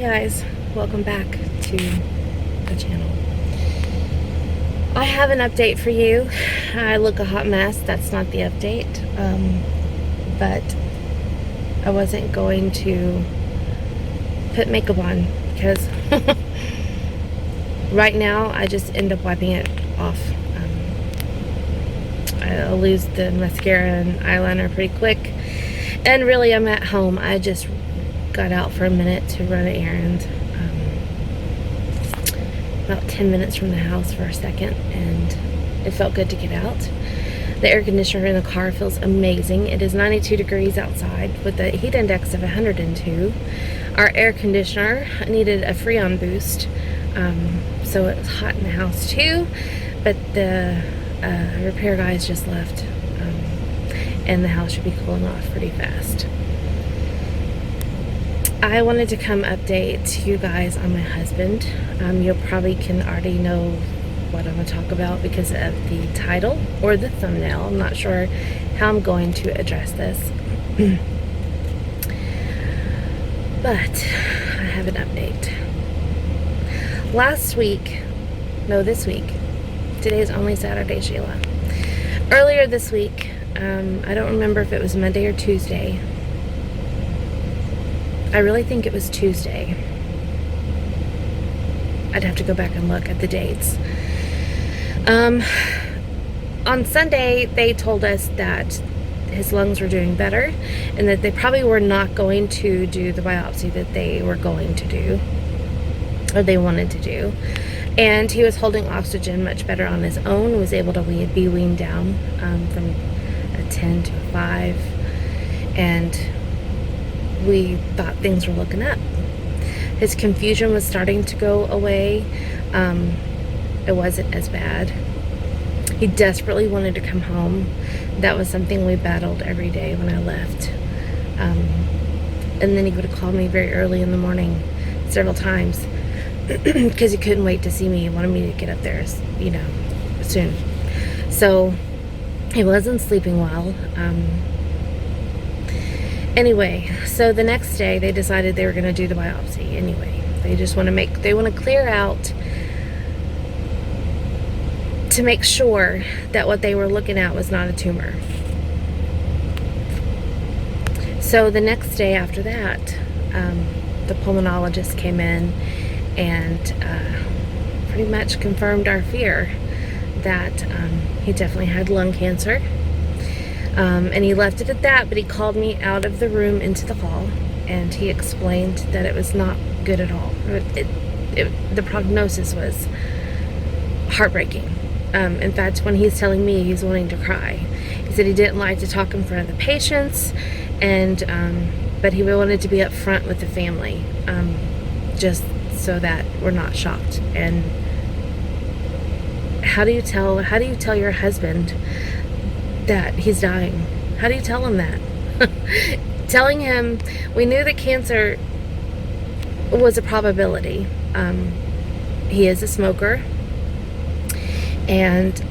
guys, welcome back to the channel. I have an update for you. I look a hot mess. That's not the update, but I wasn't going to put makeup on because right now I just end up wiping it off. I'll lose the mascara and eyeliner pretty quick, and really I'm at home. I just got out for a minute to run an errand, about 10 minutes from the house for a second, and it felt good to get out. The air conditioner in the car feels amazing. It is 92 degrees outside with a heat index of 102. Our air conditioner needed a Freon boost, so it was hot in the house too, but the repair guys just left, and the house should be cooling off pretty fast. I wanted to come update you guys on my husband. You probably can already know what I'm going to talk about because of the title or the thumbnail. I'm not sure how I'm going to address this. But I have an update. This week. Today's only Saturday, Sheila. Earlier this week, I don't remember if it was Monday or Tuesday. I really think it was Tuesday. I'd have to go back and look at the dates. On Sunday, they told us that his lungs were doing better and that they probably were not going to do the biopsy that they were going to do, or they wanted to do. And he was holding oxygen much better on his own, was able to be weaned down from a 10 to a 5. And we thought things were looking up. His confusion was starting to go away. It wasn't as bad. He desperately wanted to come home. That was something we battled every day when I left. And then he would call me very early in the morning, several times, because he couldn't wait to see me. He wanted me to get up there, soon. So he wasn't sleeping well. Anyway, so the next day they decided they were going to do the biopsy anyway. They just want to clear out to make sure that what they were looking at was not a tumor. So the next day after that, the pulmonologist came in and pretty much confirmed our fear that he definitely had lung cancer. And he left it at that, but he called me out of the room into the hall, and he explained that it was not good at all. The prognosis was heartbreaking. In fact, when he's telling me he's wanting to cry, he said he didn't like to talk in front of the patients, and but he wanted to be up front with the family, just so that we're not shocked. And how do you tell your husband that he's dying? How do you tell him that? Telling him we knew that cancer was a probability. He is a smoker, and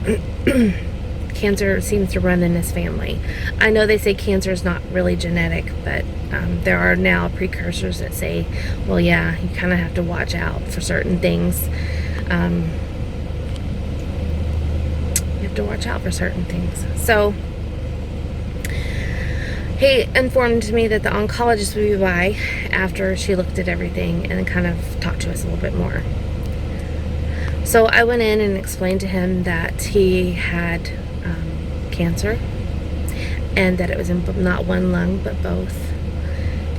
cancer seems to run in his family. I know they say cancer is not really genetic, but there are now precursors that say, well, yeah, you kind of have to watch out for certain things. To watch out for certain things. So he informed me that the oncologist would be by after she looked at everything and kind of talked to us a little bit more. So I went in and explained to him that he had cancer, and that it was in not one lung but both,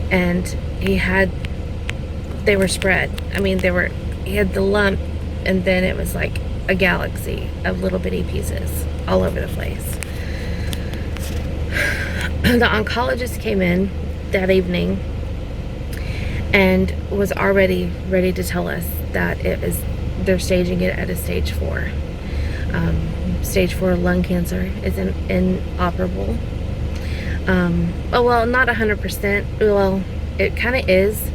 and they were spread. I mean, he had the lump, and then it was like a galaxy of little bitty pieces all over the place. The oncologist came in that evening and was already ready to tell us that they're staging it at a stage 4. Stage 4 lung cancer is inoperable. Well, not 100%. Well, it kind of is.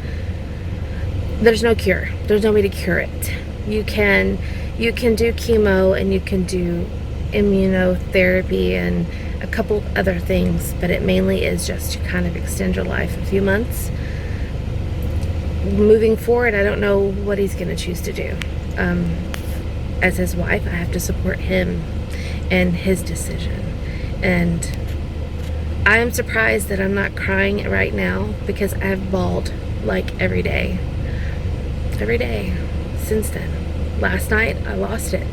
There's no cure. There's no way to cure it. You can do chemo, and you can do immunotherapy and a couple other things, but it mainly is just to kind of extend your life a few months. moving forward, I don't know what he's going to choose to do. As his wife, I have to support him and his decision. And I am surprised that I'm not crying right now, because I have bawled like every day since then. Last night, I lost it.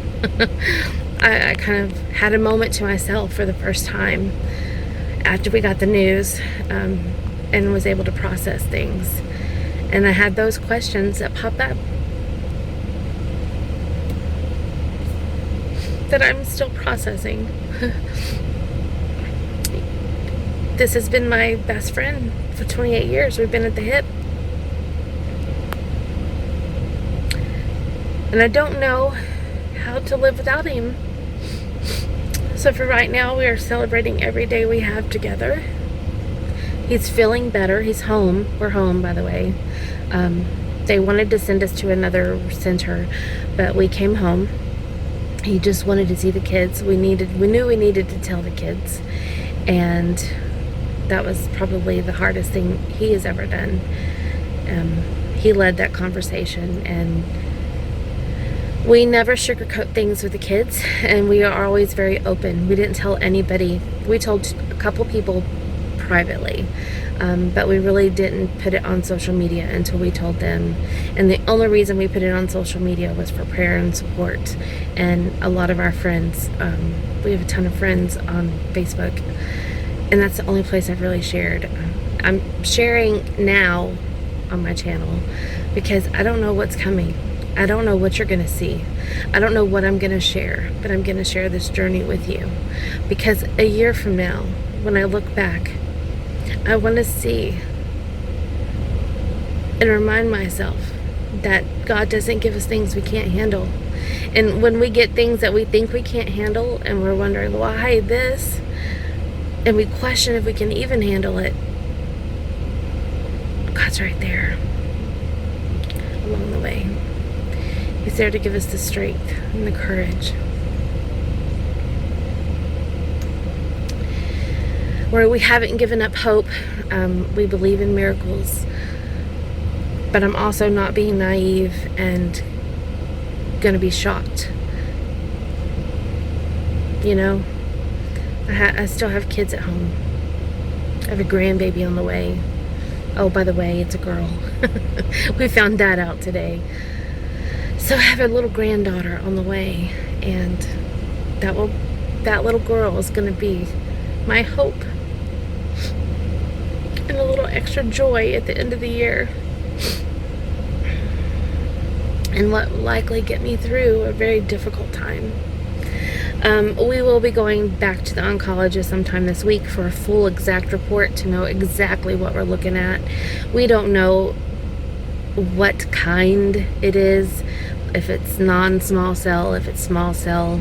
I kind of had a moment to myself for the first time after we got the news, and was able to process things. And I had those questions that popped up that I'm still processing. This has been my best friend for 28 years. We've been at the hip. And I don't know how to live without him. So for right now, we are celebrating every day we have together. He's feeling better. He's home. We're home, by the way. They wanted to send us to another center, but we came home. He just wanted to see the kids. We knew we needed to tell the kids. And that was probably the hardest thing he has ever done. He led that conversation, and we never sugarcoat things with the kids, and we are always very open. We didn't tell anybody. We told a couple people privately, but we really didn't put it on social media until we told them. And the only reason we put it on social media was for prayer and support. And a lot of our friends, we have a ton of friends on Facebook, and that's the only place I've really shared. I'm sharing now on my channel because I don't know what's coming. I don't know what you're going to see. I don't know what I'm going to share, but I'm going to share this journey with you. Because a year from now, when I look back, I want to see and remind myself that God doesn't give us things we can't handle. And when we get things that we think we can't handle, and we're wondering why this, and we question if we can even handle it, God's right there along the way. He's there to give us the strength and the courage. Where we haven't given up hope. We believe in miracles. But I'm also not being naive and going to be shocked. You know, I still have kids at home. I have a grandbaby on the way. Oh, by the way, it's a girl. We found that out today. So I have a little granddaughter on the way, and that little girl is going to be my hope and a little extra joy at the end of the year, and what will likely get me through a very difficult time. We will be going back to the oncologist sometime this week for a full exact report to know exactly what we're looking at. We don't know what kind it is, if it's non-small cell, if it's small cell,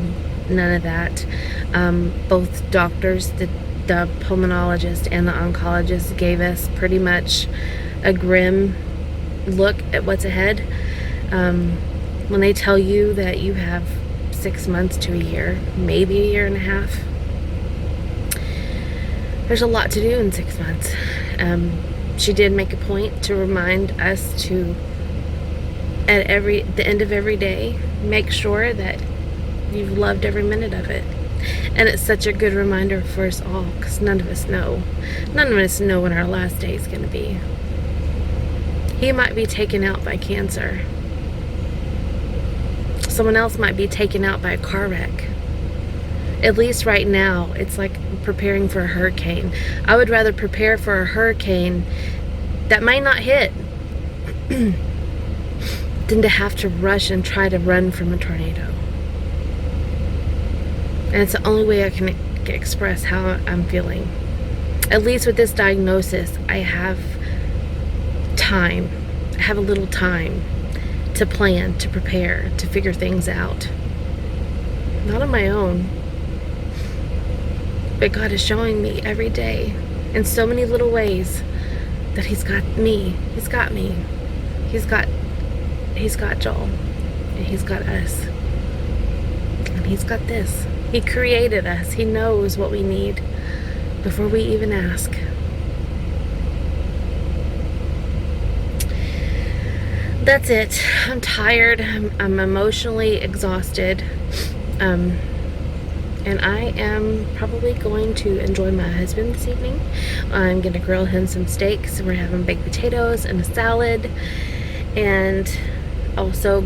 none of that. Both doctors, the pulmonologist and the oncologist, gave us pretty much a grim look at what's ahead. When they tell you that you have 6 months to a year, maybe a year and a half, there's a lot to do in 6 months. She did make a point to remind us to, at the end of every day, make sure that you've loved every minute of it. And it's such a good reminder for us all, because none of us know when our last day is going to be. He might be taken out by cancer. Someone else might be taken out by a car wreck. At least right now, it's like preparing for a hurricane. I would rather prepare for a hurricane that might not hit than to have to rush and try to run from a tornado. And it's the only way I can express how I'm feeling. At least with this diagnosis, I have time. I have a little time to plan, to prepare, to figure things out. Not on my own. But God is showing me every day in so many little ways that He's got me. He's got me. He's got Joel. And He's got us. And He's got this. He created us. He knows what we need before we even ask. that's it. I'm tired. I'm emotionally exhausted. And I am probably going to enjoy my husband this evening. I'm gonna grill him some steaks. We're having baked potatoes and a salad, and also I'm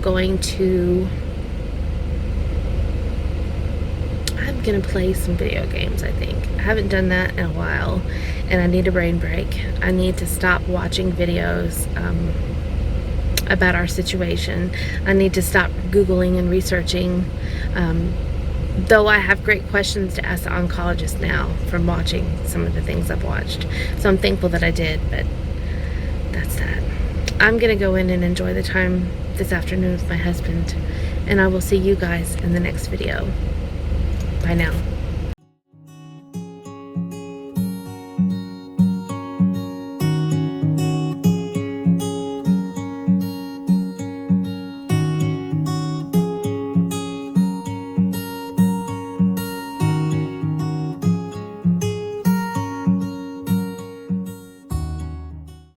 gonna play some video games, I think. I haven't done that in a while, and I need a brain break. I need to stop watching videos about our situation. I need to stop Googling and researching. Though I have great questions to ask the oncologist now from watching some of the things I've watched. So I'm thankful that I did, but that's that. I'm gonna go in and enjoy the time this afternoon with my husband, and I will see you guys in the next video. Bye now.